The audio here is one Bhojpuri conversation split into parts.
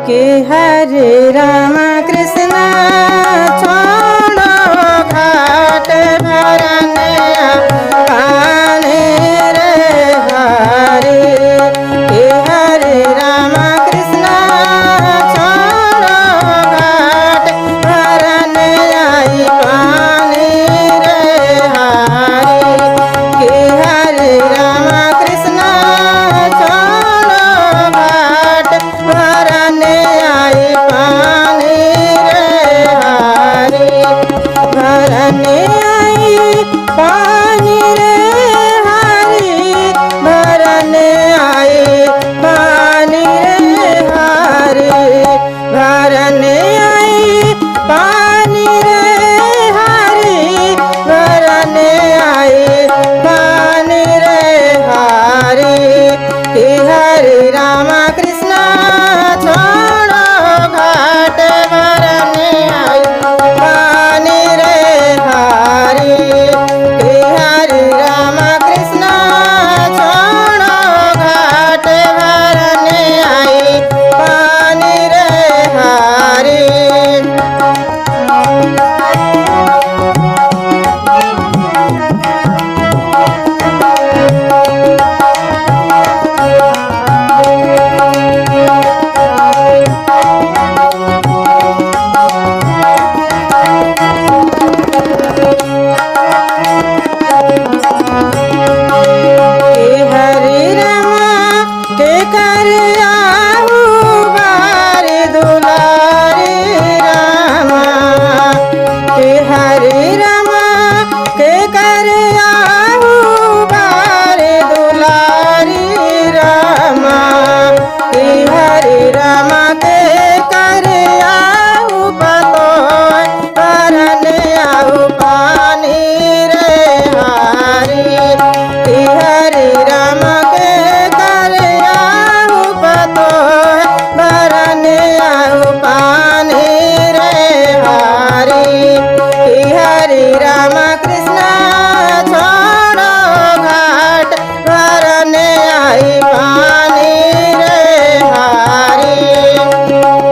के हरे राम कृष्ण छोड़ो घाट भरने पानी रे हरे के हरे राम कृष्ण छोड़ो घाट भरने आई पानी रे हरे के हरे राम कृष्ण छोड़ो घाट भरने आई पानी रे हरे भरने आई पानी रे हरे भरने आई पानी रे हरे भरने आई पानी रे हरे भरने आई पानी रे हरे के हरे राम कृष्ण छोड़ो घाट भरने आई पानी रे हरे के हरे राम कृष्ण छोड़ो घाट भरने आई पानी रे हरे के हरे रामा के कर आहू बारे दुलारे रामा के हरे रामा के कर आहू बारे दुलारे रामा के हरे रामा के कर आहू पतो भरने आहू पानी रे हरे के हरे राम के कर आहू पतो भरने आहू पानी रे हरे के हरे राम कृष्ण छोड़ो घाट भरने आई पानी रे हरे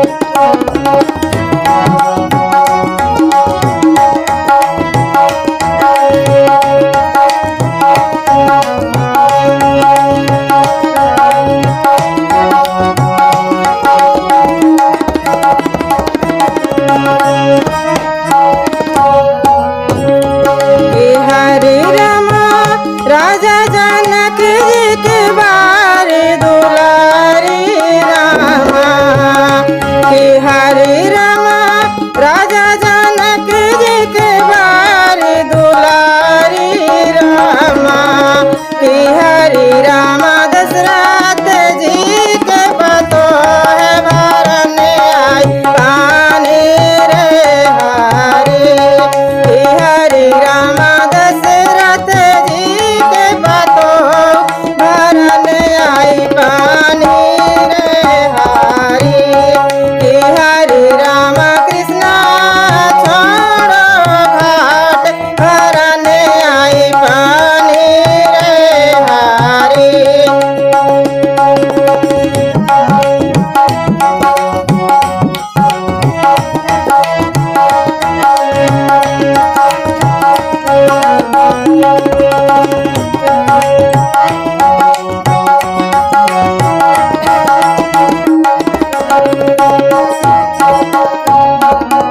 के हरे रामा राजा जनक जी के बारे दुलारे रामा के हरे रामा राजा जनक जी के बारे दुलारे रामा के हरे रामा दशरथ जी के पतो है भरने आई पानी रे हरे के हरे रामा दशरथ जी के पतो भरने आई पानी रे हरे के हरे रामा कृष्ण छोड़ो घाट भरने आई पानी रे हरे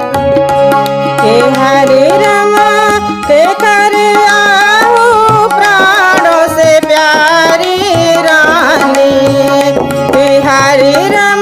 के हरे रामा के कर आहू प्राणों से प्यारी रानी के हरे रामा